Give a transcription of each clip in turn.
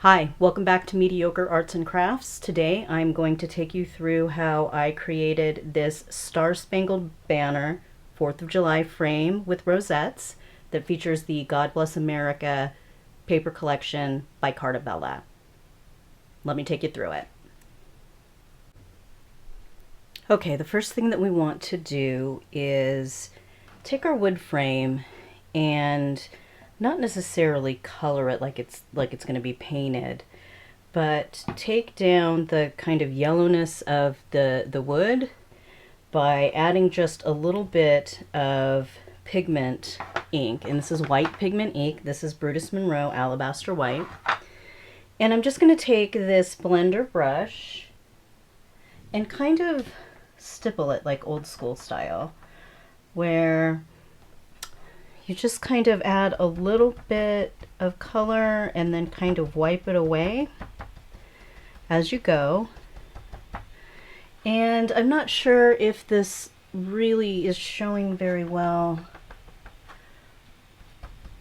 Hi, welcome back to Mediocre Arts and Crafts. Today I'm going to take you through how I created this Star-Spangled Banner 4th of July frame with rosettes that features the God Bless America paper collection by Carta. Let me take you through it. Okay, the first thing that we want to do is take our wood frame and not necessarily color it like it's going to be painted, but take down the kind of yellowness of the wood by adding just a little bit of pigment ink. And this is white pigment ink. This is Brutus Monroe Alabaster White. And I'm just going to take this blender brush and kind of stipple it like old school style, where you just kind of add a little bit of color and then kind of wipe it away as you go. And I'm not sure if this really is showing very well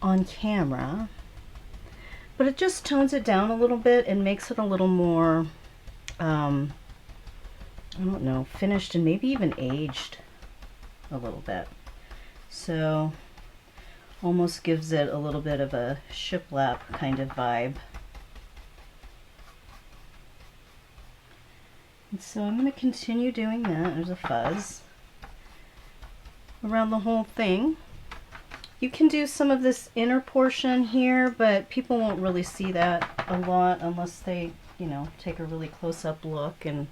on camera, but it just tones it down a little bit and makes it a little more, I don't know, finished and maybe even aged a little bit. So almost gives it a little bit of a shiplap kind of vibe. And so I'm going to continue doing that. There's a fuzz around the whole thing. You can do some of this inner portion here, but people won't really see that a lot unless they, take a really close-up look. And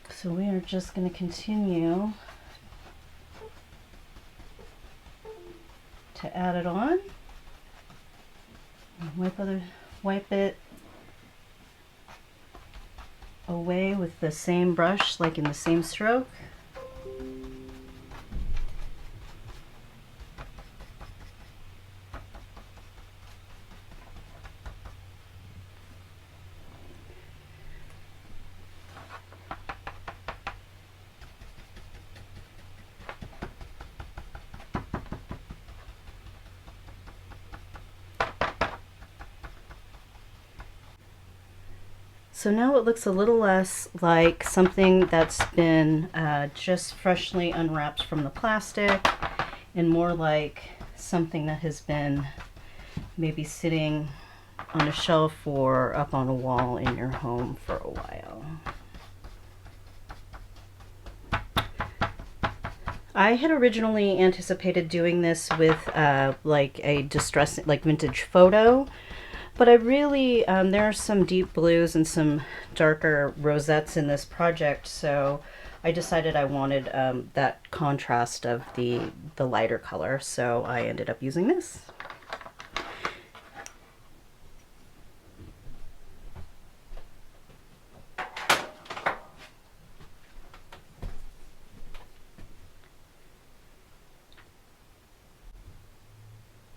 so we are just going to continue to add it on. Wipe it away with the same brush, like in the same stroke. So now it looks a little less like something that's been just freshly unwrapped from the plastic, and more like something that has been maybe sitting on a shelf or up on a wall in your home for a while. I had originally anticipated doing this with like a distressing, like vintage photo. But I really, there are some deep blues and some darker rosettes in this project, so I decided I wanted that contrast of the lighter color, so I ended up using this.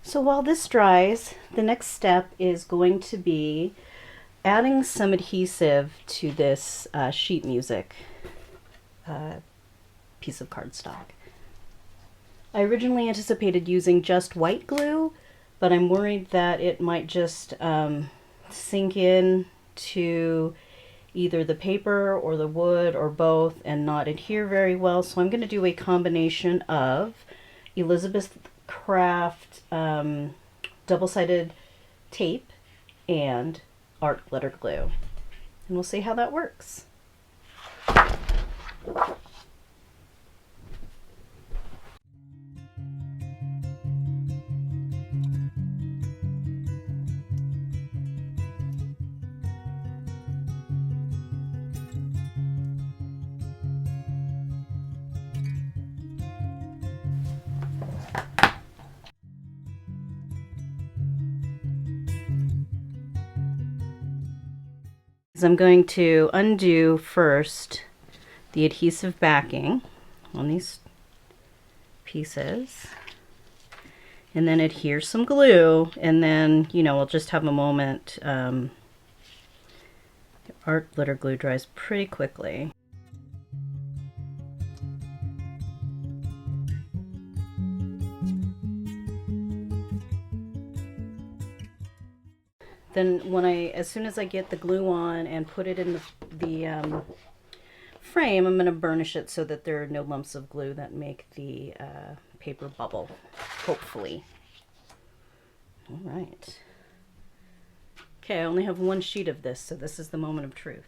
So while this dries, the next step is going to be adding some adhesive to this sheet music piece of cardstock. I originally anticipated using just white glue, but I'm worried that it might just sink in to either the paper or the wood or both and not adhere very well. So I'm going to do a combination of Elizabeth Craft double-sided tape and art glitter glue, and we'll see how that works. I'm going to undo first the adhesive backing on these pieces, and then adhere some glue, and then, I'll just have a moment. Art glitter glue dries pretty quickly. Then as soon as I get the glue on and put it in the frame, I'm going to burnish it so that there are no lumps of glue that make the paper bubble, hopefully. All right. Okay, I only have one sheet of this, so this is the moment of truth.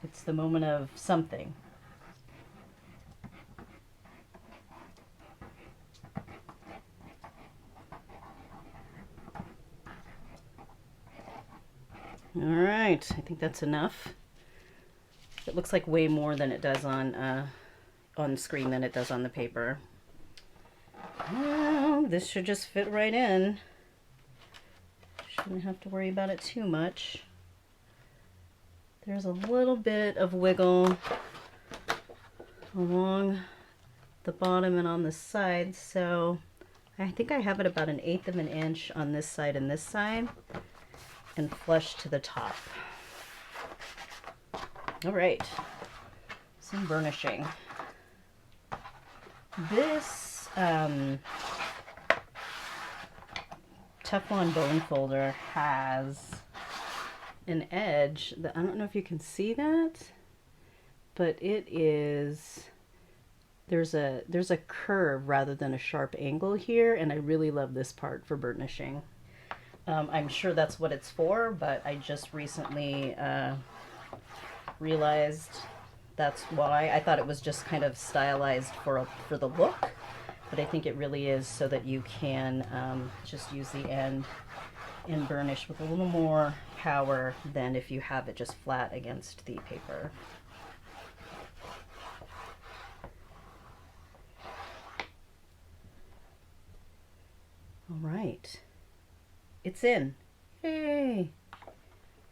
It's the moment of something. All right, I think that's enough. It looks like way more than it does on screen than it does on the paper. Well, this should just fit right in. Shouldn't have to worry about it too much. There's a little bit of wiggle along the bottom and on the sides, so I think I have it about 1/8 of an inch on this side and this side, and flush to the top. All right, some burnishing. This Teflon bone folder has an edge that I don't know if you can see that, but it is, there's a curve rather than a sharp angle here, and I really love this part for burnishing. I'm sure that's what it's for, but I just recently realized that's why. I thought it was just kind of stylized for the look, but I think it really is so that you can just use the end and burnish with a little more power than if you have it just flat against the paper. All right, it's in. Yay!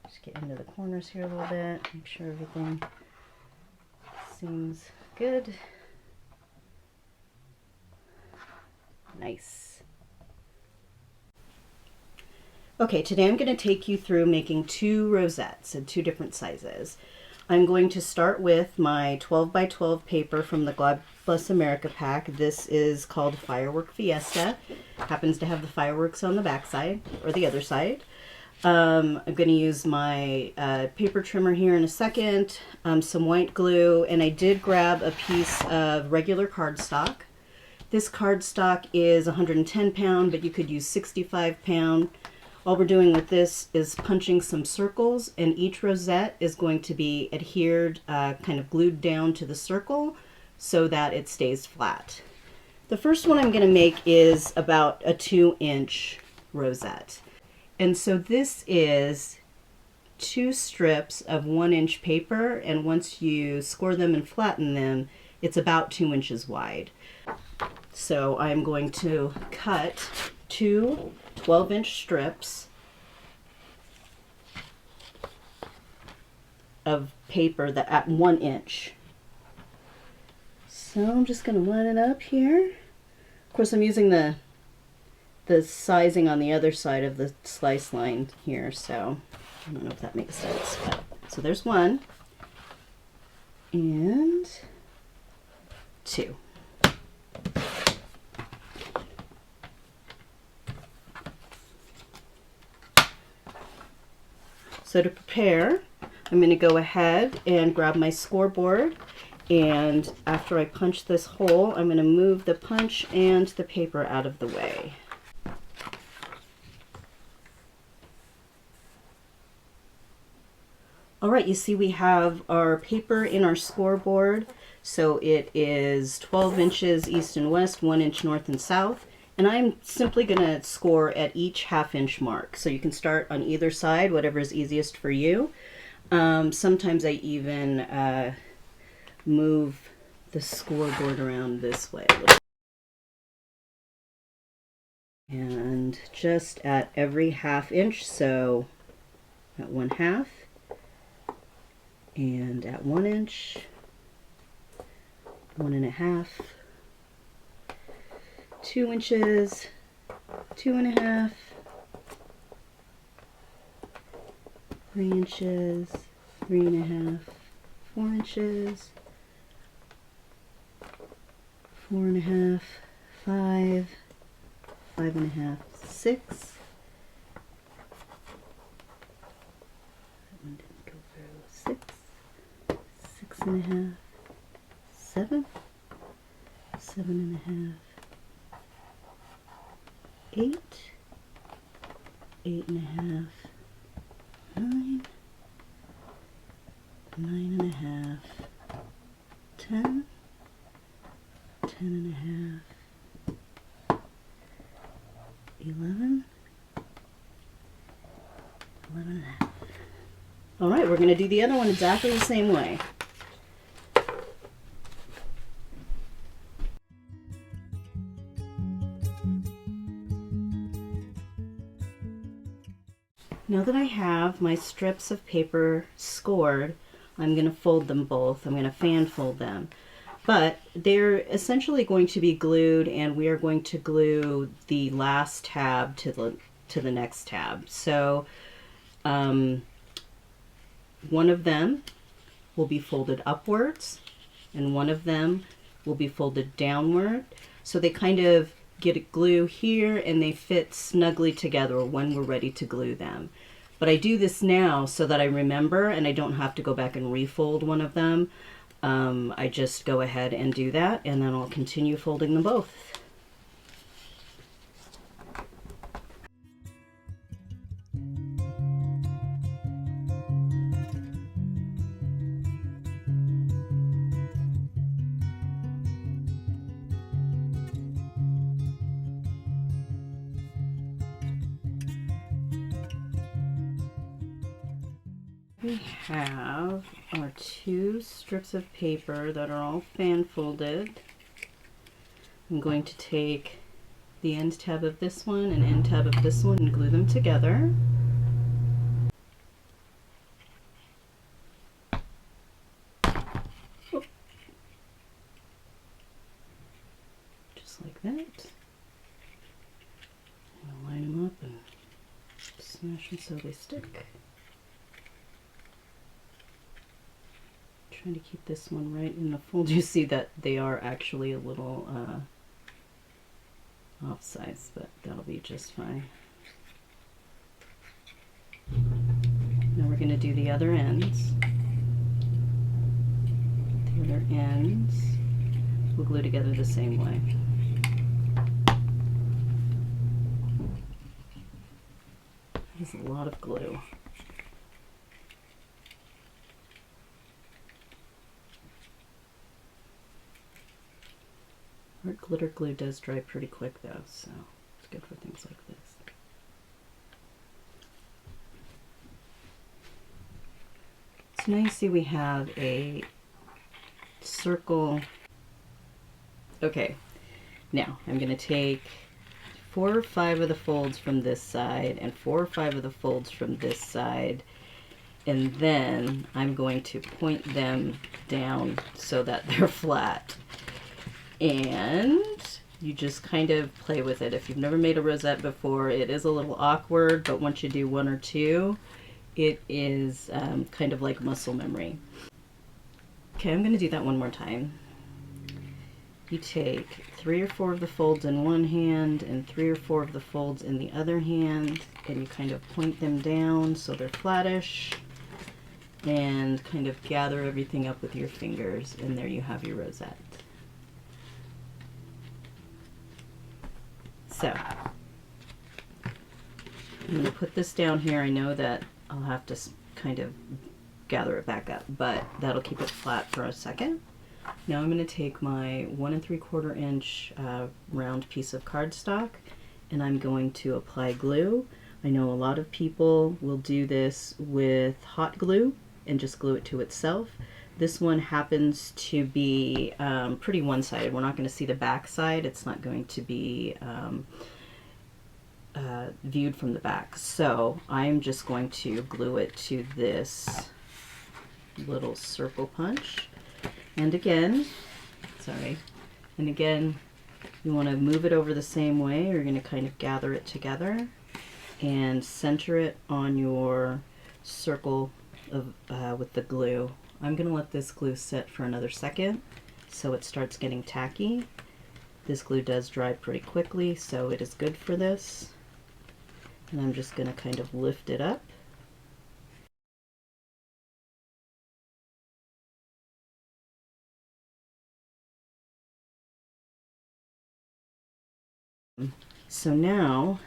Just get into the corners here a little bit, make sure everything seems good. Nice. Okay, today I'm going to take you through making 2 rosettes in 2 different sizes. I'm going to start with my 12 by 12 paper from the God Bless America pack. This is called Firework Fiesta. Happens to have the fireworks on the back side, or the other side. I'm going to use my paper trimmer here in a second, some white glue, and I did grab a piece of regular cardstock. This cardstock is 110 pound, but you could use 65 pound. All we're doing with this is punching some circles, and each rosette is going to be adhered, kind of glued down to the circle so that it stays flat. The first one I'm going to make is about a 2-inch rosette. And so this is 2 strips of 1-inch paper, and once you score them and flatten them, it's about 2 inches wide. So I'm going to cut 2 12-inch strips of paper that at 1 inch. So I'm just going to line it up here. Of course, I'm using the sizing on the other side of the slice line here, so I don't know if that makes sense. But, so there's 1 and 2. So to prepare, I'm going to go ahead and grab my scoreboard, and after I punch this hole, I'm going to move the punch and the paper out of the way. All right, you see we have our paper in our scoreboard. So it is 12 inches east and west, 1 inch north and south. And I'm simply going to score at each 1/2 inch mark. So you can start on either side, whatever is easiest for you. Sometimes I even move the scoreboard around this way. And just at every 1/2 inch, so at 1/2, and at 1 inch, 1 1/2, 2 inches, 2 1/2, 3 inches, 3 1/2, 4 inches, 4 1/2, 5, 5 1/2, 6, and a half, 7, 7 and a half, 8, 8 and a half, 9, 9 and a half, 10, 10 and a half, 11, 11 and a half. All right, we're going to do the other one exactly the same way. Now that I have my strips of paper scored, I'm going to fold them both. I'm going to fan fold them. But they're essentially going to be glued, and we are going to glue the last tab to the next tab. So one of them will be folded upwards, and one of them will be folded downward. So they kind of get a glue here, and they fit snugly together when we're ready to glue them. But I do this now so that I remember, and I don't have to go back and refold one of them. I just go ahead and do that, and then I'll continue folding them both. We have our 2 strips of paper that are all fan folded. I'm going to take the end tab of this one and end tab of this one and glue them together. Oh. Just like that. I'll line them up and smash them so they stick. Trying to keep this one right in the fold. You see that they are actually a little off size, but that'll be just fine. Now we're going to do the other ends. The other ends we'll glue together the same way. There's a lot of glue. Our glitter glue does dry pretty quick though, so it's good for things like this. So now you see we have a circle. Okay, now I'm going to take 4 or 5 of the folds from this side and 4 or 5 of the folds from this side, and then I'm going to point them down so that they're flat. And you just kind of play with it. If you've never made a rosette before, it is a little awkward, but once you do 1 or 2, it is kind of like muscle memory. Okay, I'm going to do that one more time. You take 3 or 4 of the folds in one hand and 3 or 4 of the folds in the other hand, and you kind of point them down so they're flattish, and kind of gather everything up with your fingers, and there you have your rosette. So, I'm going to put this down here. I know that I'll have to kind of gather it back up, but that'll keep it flat for a second. Now I'm going to take my 1 3/4 inch round piece of cardstock, and I'm going to apply glue. I know a lot of people will do this with hot glue and just glue it to itself. This one happens to be pretty one-sided. We're not going to see the back side. It's not going to be viewed from the back. So I'm just going to glue it to this little circle punch. And again, you want to move it over the same way. You're going to kind of gather it together and center it on your circle of, with the glue. I'm going to let this glue sit for another second so it starts getting tacky. This glue does dry pretty quickly, so it is good for this. And I'm just going to kind of lift it up So now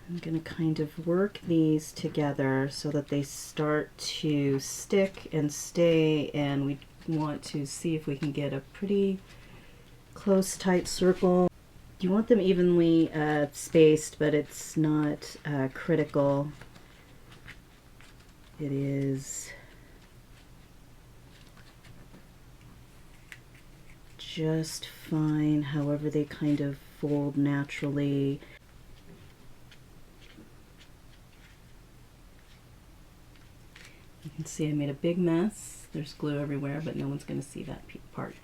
I'm going to kind of work these together so that they start to stick and stay, and we want to see if we can get a pretty close, tight circle. You want them evenly spaced, but it's not critical. It is just fine, however they kind of fold naturally. You can see I made a big mess. There's glue everywhere, but no one's going to see that part.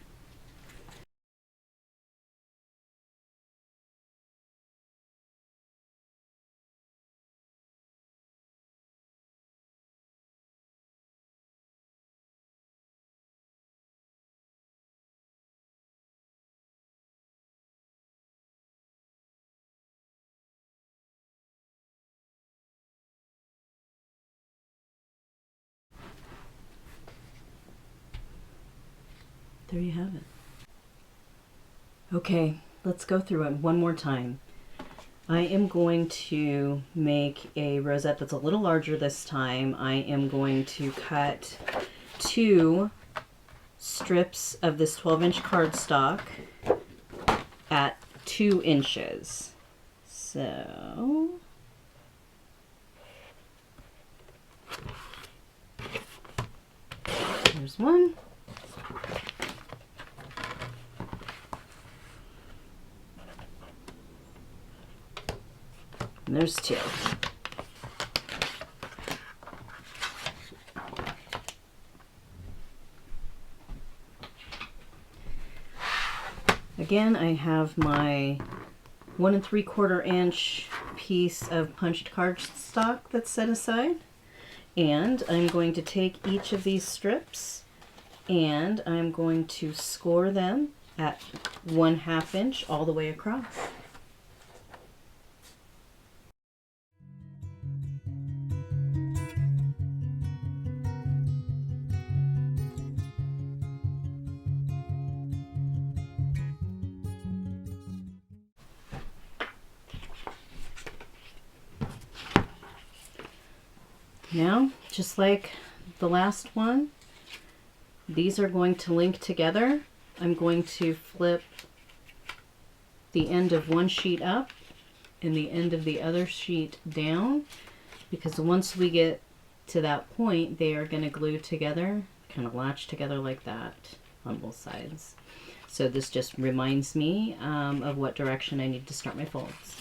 There you have it. Okay, let's go through it one more time. I am going to make a rosette that's a little larger this time. I am going to cut 2 strips of this 12-inch cardstock at 2 inches. So there's one. And there's 2. Again, I have my 1 3/4 inch piece of punched cardstock that's set aside. And I'm going to take each of these strips and I'm going to score them at 1/2 inch all the way across. Now, just like the last one, these are going to link together. I'm going to flip the end of one sheet up and the end of the other sheet down, because once we get to that point, they are going to glue together, kind of latch together like that on both sides. So this just reminds me of what direction I need to start my folds.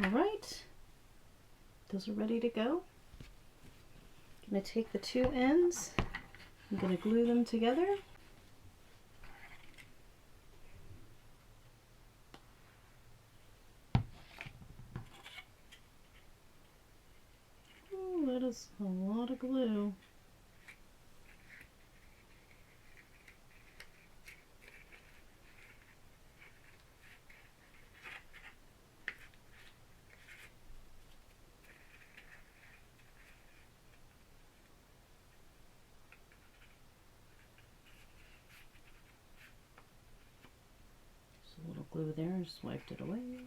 All right, those are ready to go. I'm going to take the 2 ends, I'm going to glue them together. Oh, that is a lot of glue. A little glue there, just wiped it away.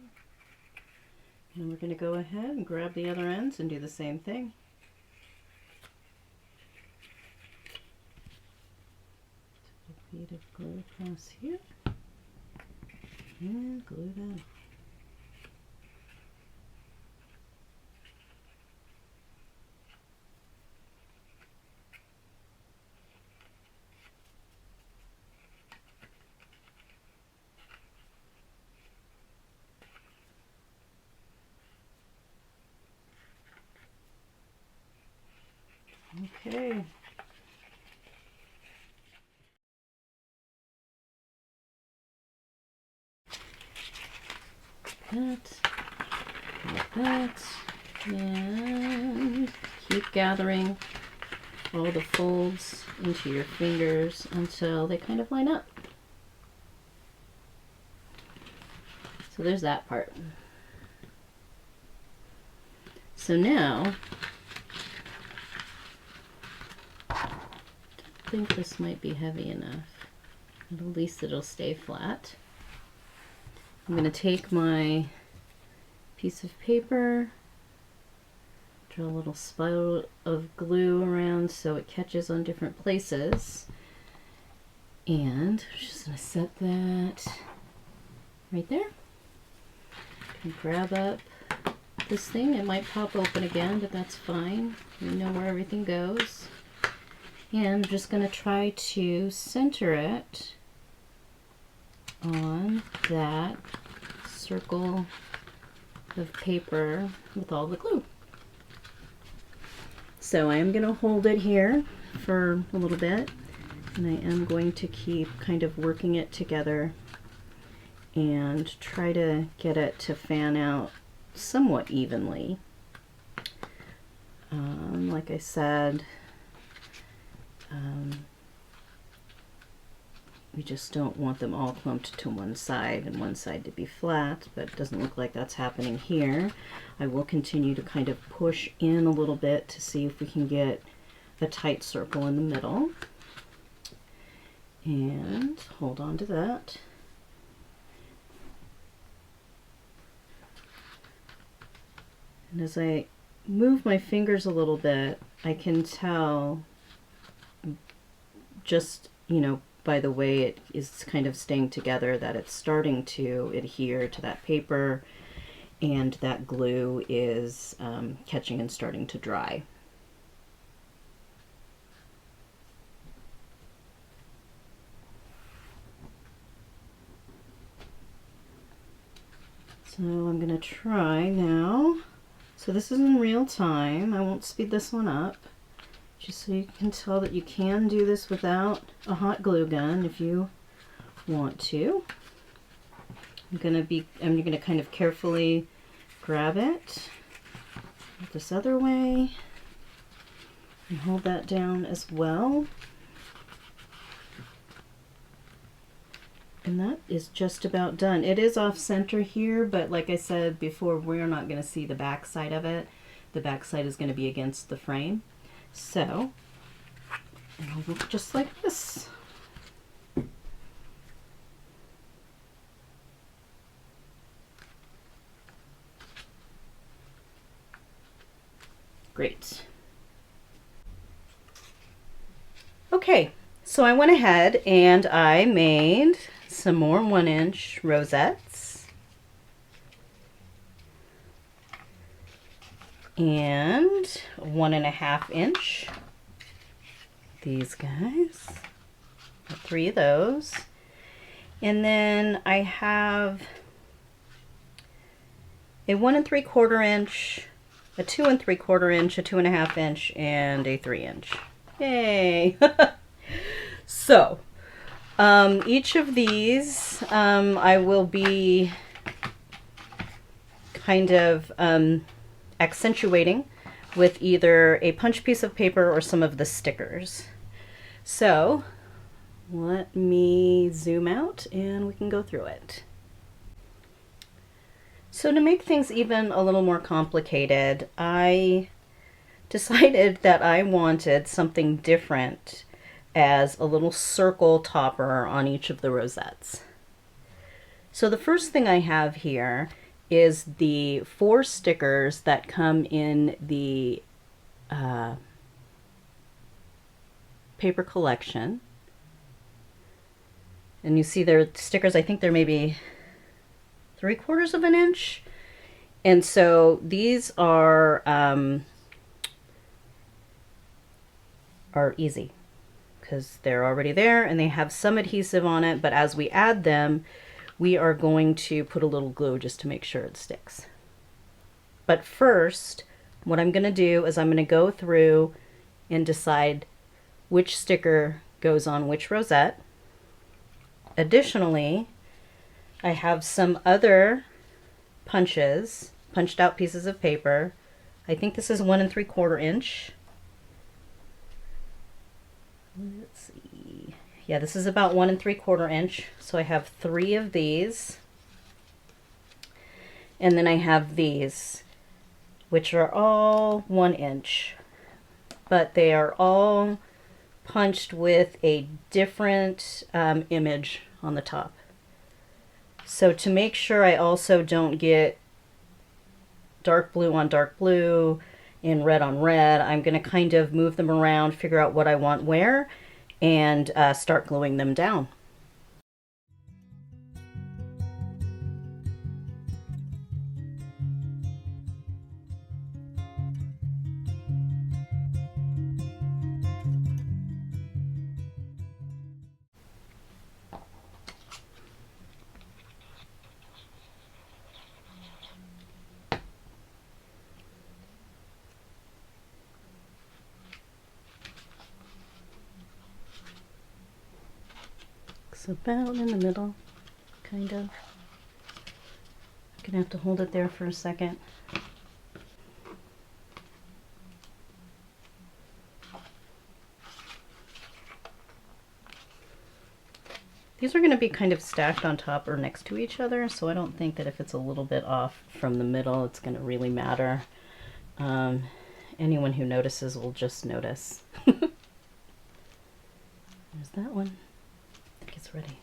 And we're going to go ahead and grab the other ends and do the same thing. Put a bead of glue across here and glue that. Okay, like that, and keep gathering all the folds into your fingers until they kind of line up. So there's that part. So now, I think this might be heavy enough. At least it'll stay flat. I'm going to take my piece of paper, draw a little spiral of glue around so it catches on different places. And I'm just going to set that right there. And grab up this thing. It might pop open again, but that's fine. You know where everything goes. And I'm just going to try to center it on that circle of paper with all the glue. So I am going to hold it here for a little bit, and I am going to keep kind of working it together and try to get it to fan out somewhat evenly. Like I said, we just don't want them all clumped to one side and one side to be flat, but it doesn't look like that's happening here. I will continue to kind of push in a little bit to see if we can get a tight circle in the middle. And hold on to that. And as I move my fingers a little bit, I can tell just, by the way it is kind of staying together that it's starting to adhere to that paper and that glue is catching and starting to dry. So I'm going to try now. So this is in real time. I won't speed this one up, just so you can tell that you can do this without a hot glue gun if you want to. I'm going to kind of carefully grab it this other way and hold that down as well. And that is just about done. It is off center here, but like I said before, we're not going to see the back side of it. The back side is going to be against the frame. So it'll look just like this. Great. Okay, so I went ahead and I made some more 1-inch rosettes. And 1.5-inch. These guys. 3 of those. And then I have a 1 3/4 inch, a 2 3/4 inch, a 2.5 inch, and a 3-inch. Yay! So, each of these I will be kind of accentuating with either a punch piece of paper or some of the stickers. So, let me zoom out and we can go through it. So to make things even a little more complicated, I decided that I wanted something different as a little circle topper on each of the rosettes. So the first thing I have here is the 4 stickers that come in the paper collection. And you see their stickers, I think they're maybe 3/4 of an inch. And so these are easy because they're already there and they have some adhesive on it, but as we add them, we are going to put a little glue just to make sure it sticks. But first, what I'm going to do is I'm going to go through and decide which sticker goes on which rosette. Additionally, I have some other punches, punched out pieces of paper. I think this is 1 3/4 inch. Let's see. Yeah, this is about 1 3/4 inch. So I have 3 of these. And then I have these, which are all 1 inch, but they are all punched with a different image on the top. So to make sure I also don't get dark blue on dark blue and red on red, I'm going to kind of move them around, figure out what I want where, and start gluing them down. It's about in the middle, kind of. I'm gonna have to hold it there for a second. These are going to be kind of stacked on top or next to each other, so I don't think that if it's a little bit off from the middle, it's going to really matter. Anyone who notices will just notice. There's that one. I think it's ready.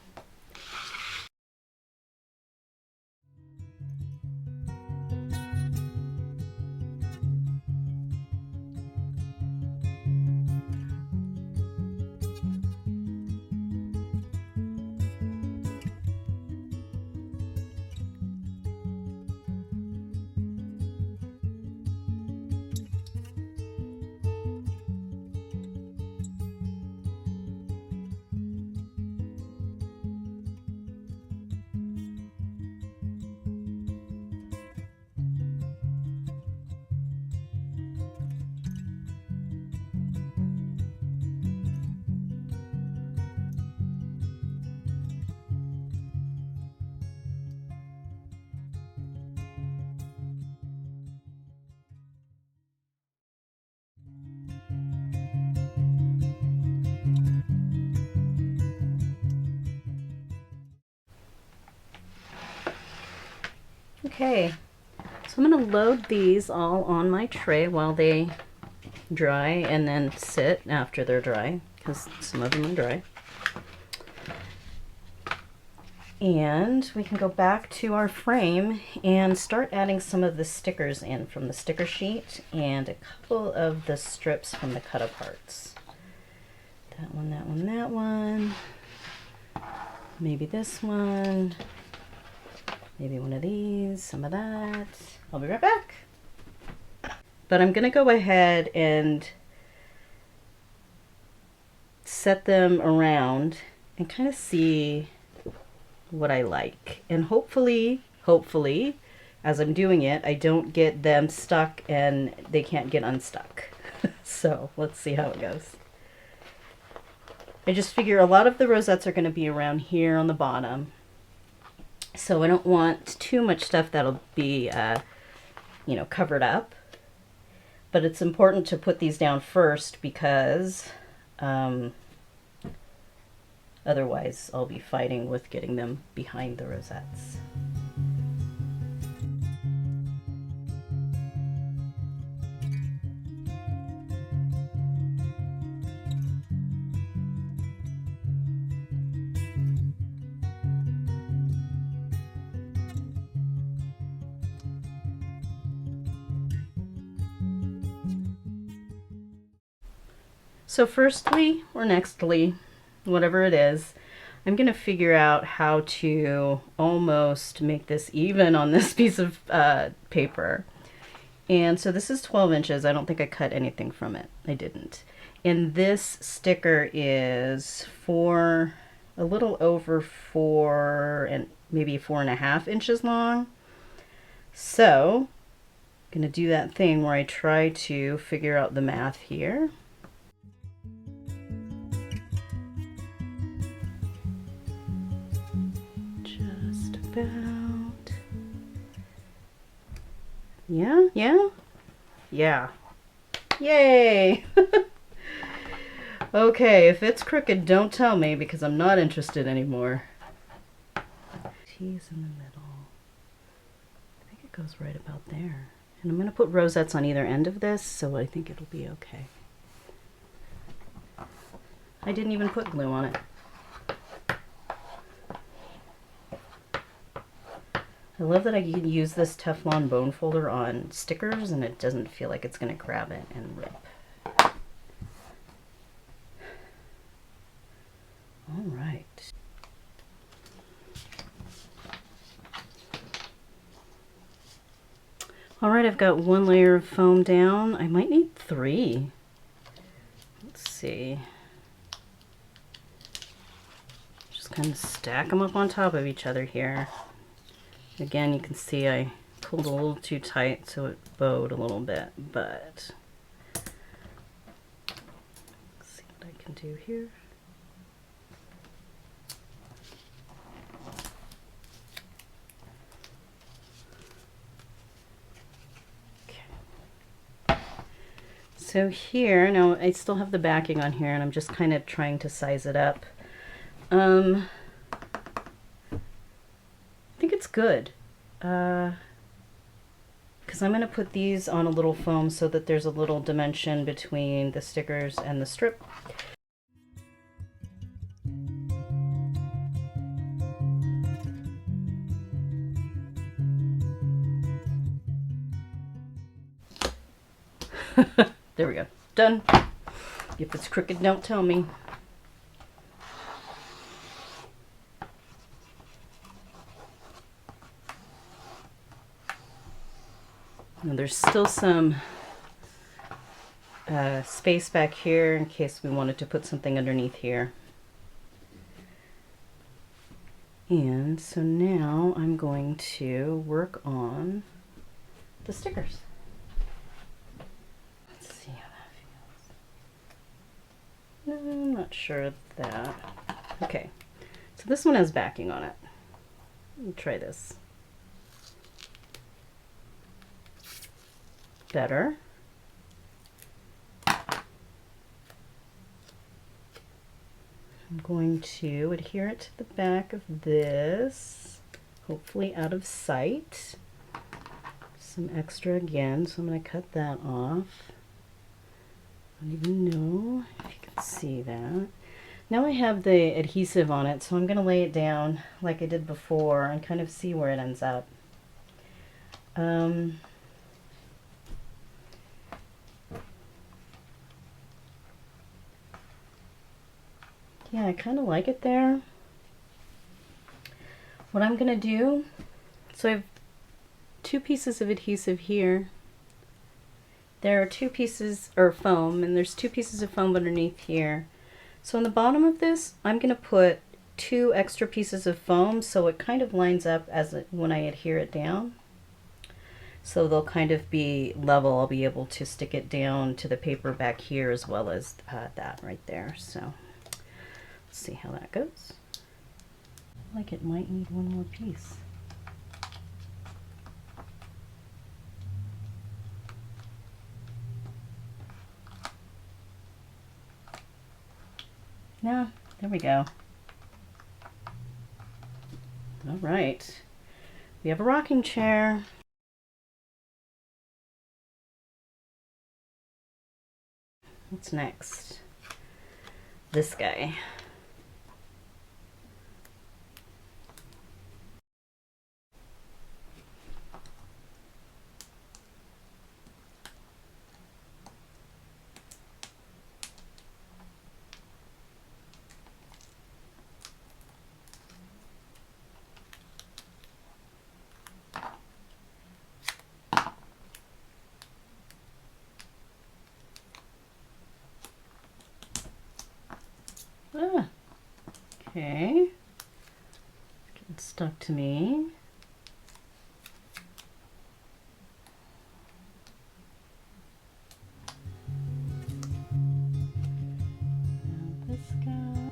Okay, so I'm going to load these all on my tray while they dry and then sit after they're dry, because some of them are dry. And we can go back to our frame and start adding some of the stickers in from the sticker sheet and a couple of the strips from the cut aparts. That one, that one, that one. Maybe this one. Maybe one of these, some of that. I'll be right back. But I'm gonna go ahead and set them around and kind of see what I like. And hopefully, as I'm doing it, I don't get them stuck and they can't get unstuck. So let's see how it goes. I just figure a lot of the rosettes are gonna be around here on the bottom. So I don't want too much stuff that'll be, you know, covered up. But it's important to put these down first because otherwise I'll be fighting with getting them behind the rosettes. So firstly, or nextly, whatever it is, I'm going to figure out how to almost make this even on this piece of paper. And so this is 12 inches. I don't think I cut anything from it. I didn't. And this sticker is a little over 4 and maybe 4.5 inches long. So I'm going to do that thing where I try to figure out the math here. About. Yeah. Yay! Okay, if it's crooked, don't tell me because I'm not interested anymore. T's in the middle. I think it goes right about there. And I'm going to put rosettes on either end of this, so I think it'll be okay. I didn't even put glue on it. I love that I can use this Teflon bone folder on stickers and it doesn't feel like it's going to grab it and rip. All right. All right, I've got one layer of foam down. I might need 3. Let's see. Just kind of stack them up on top of each other here. Again, you can see I pulled a little too tight, so it bowed a little bit, but let's see what I can do here. So here, now I still have the backing on here and I'm just kind of trying to size it up. I think it's good. Because I'm going to put these on a little foam so that there's a little dimension between the stickers and the strip. There we go. Done. If it's crooked, don't tell me. Now there's still some space back here in case we wanted to put something underneath here. And so now I'm going to work on the stickers. Let's see how that feels. No, I'm not sure of that. Okay, so this one has backing on it. Let me try this. Better. I'm going to adhere it to the back of this, hopefully out of sight. Some extra again, so I'm going to cut that off. I don't even know if you can see that. Now I have the adhesive on it, so I'm going to lay it down like I did before and kind of see where it ends up. Yeah, I kind of like it there. What I'm going to do, so I have 2 pieces of adhesive here. There are 2 pieces, or foam, and there's 2 pieces of foam underneath here. So on the bottom of this, I'm going to put 2 extra pieces of foam so it kind of lines up as when I adhere it down. So they'll kind of be level. I'll be able to stick it down to the paper back here as well as that right there. So let's see how that goes. Like it might need one more piece. No, there we go. All right, we have a rocking chair. What's next? This guy. Ah, okay. Getting stuck to me. Now this guy.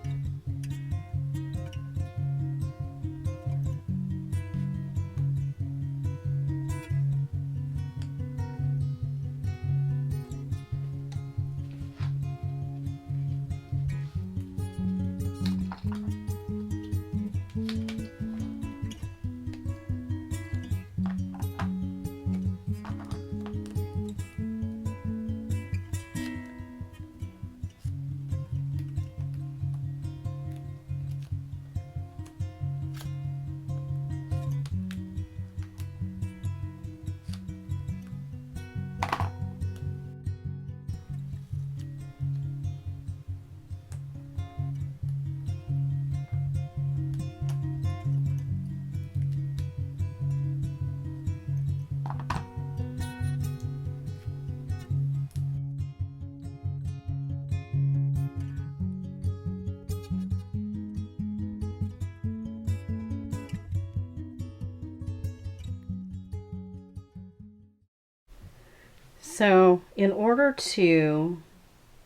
So in order to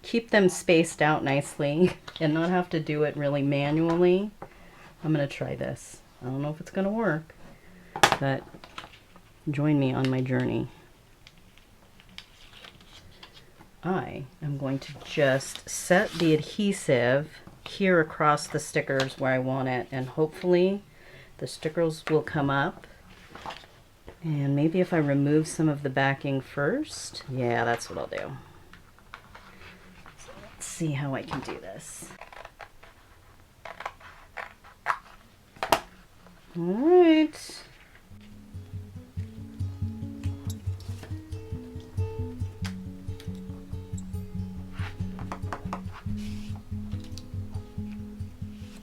keep them spaced out nicely and not have to do it really manually, I'm going to try this. I don't know if it's going to work, but join me on my journey. I am going to just set the adhesive here across the stickers where I want it, and hopefully the stickers will come up. And maybe if I remove some of the backing first, yeah, that's what I'll do. So let's see how I can do this. All right.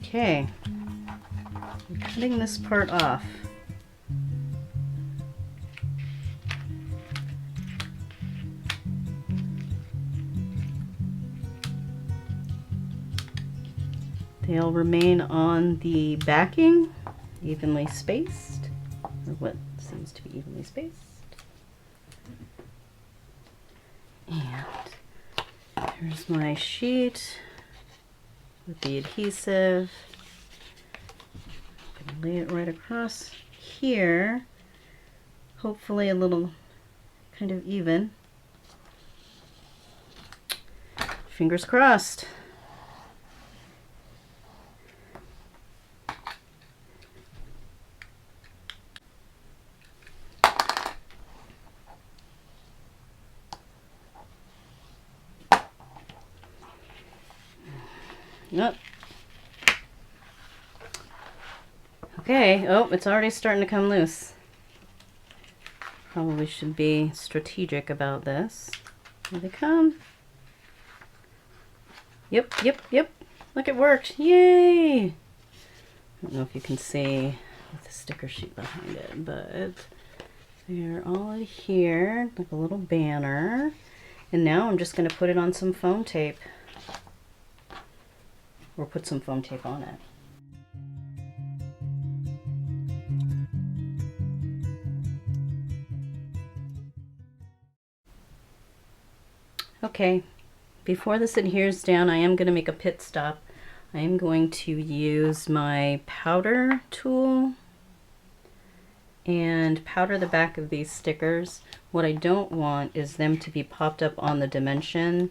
Okay, I'm cutting this part off. They'll remain on the backing, evenly spaced, or what seems to be evenly spaced. And here's my sheet with the adhesive. I'm going to lay it right across here, hopefully a little kind of even. Fingers crossed. Yep. Okay, oh, it's already starting to come loose. Probably should be strategic about this. Here they come. Yep. Look, it worked. Yay! I don't know if you can see with the sticker sheet behind it, but they're all here, like a little banner. And now I'm just going to put it on some foam tape. Or put some foam tape on it. Okay, before this adheres down, I am going to make a pit stop. I am going to use my powder tool and powder the back of these stickers. What I don't want is them to be popped up on the dimension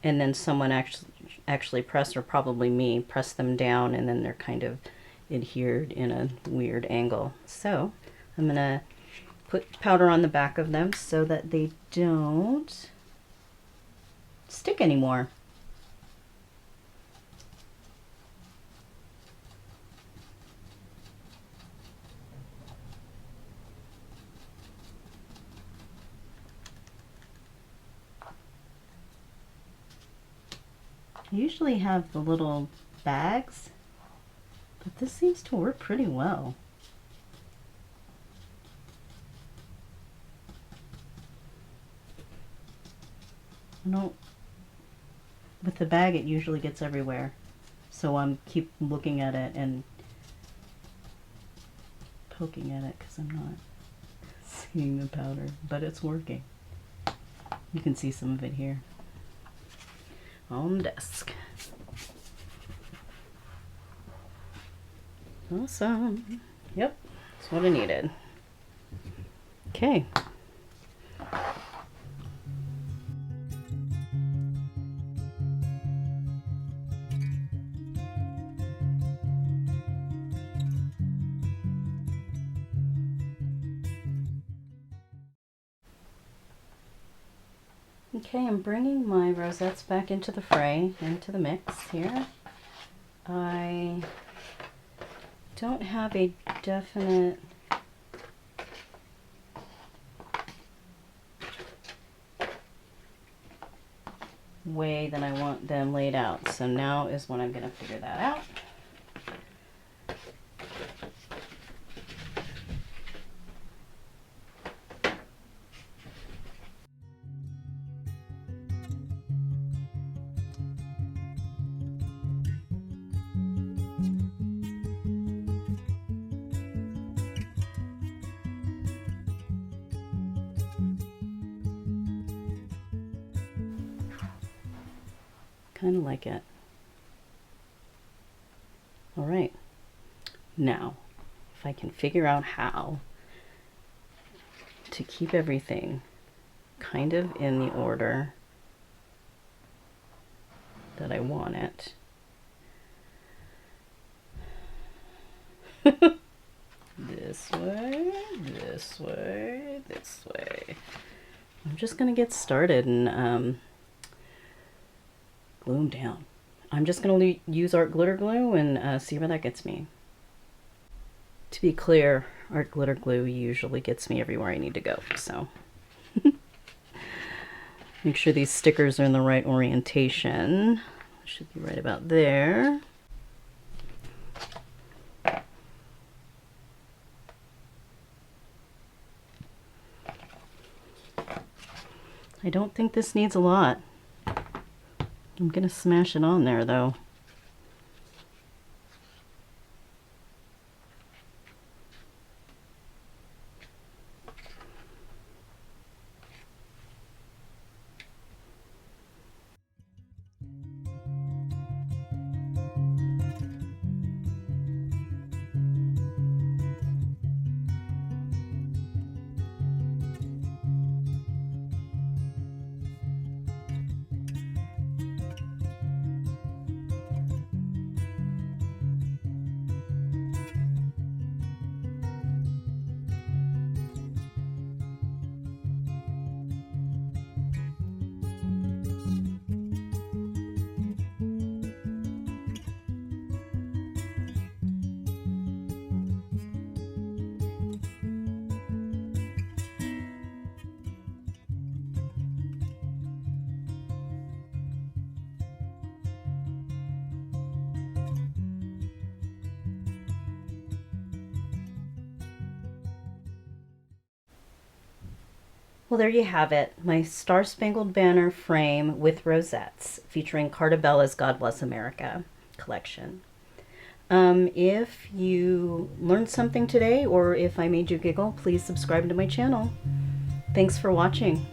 and then someone actually press, or probably me, press them down, and then they're kind of adhered in a weird angle. So I'm going to put powder on the back of them so that they don't stick anymore. I usually have the little bags, but this seems to work pretty well. With the bag it usually gets everywhere, so I'm keep looking at it and poking at it because I'm not seeing the powder, but it's working. You can see some of it here on the desk. Awesome. Yep, that's what I needed. Okay. Okay, I'm bringing my rosettes back into the fray, into the mix here. I don't have a definite way that I want them laid out, so now is when I'm going to figure that out. kind of like it. All right. Now, if I can figure out how to keep everything kind of in the order that I want it. This way, this way, this way. I'm just gonna get started and glue them down. I'm just gonna use art glitter glue and see where that gets me. To be clear, art glitter glue usually gets me everywhere I need to go, so. Make sure these stickers are in the right orientation. Should be right about there. I don't think this needs a lot. I'm gonna smash it on there though. Well, there you have it, my Star Spangled Banner frame with rosettes featuring Carta God Bless America collection. If you learned something today or if I made you giggle, please subscribe to my channel. Thanks for watching.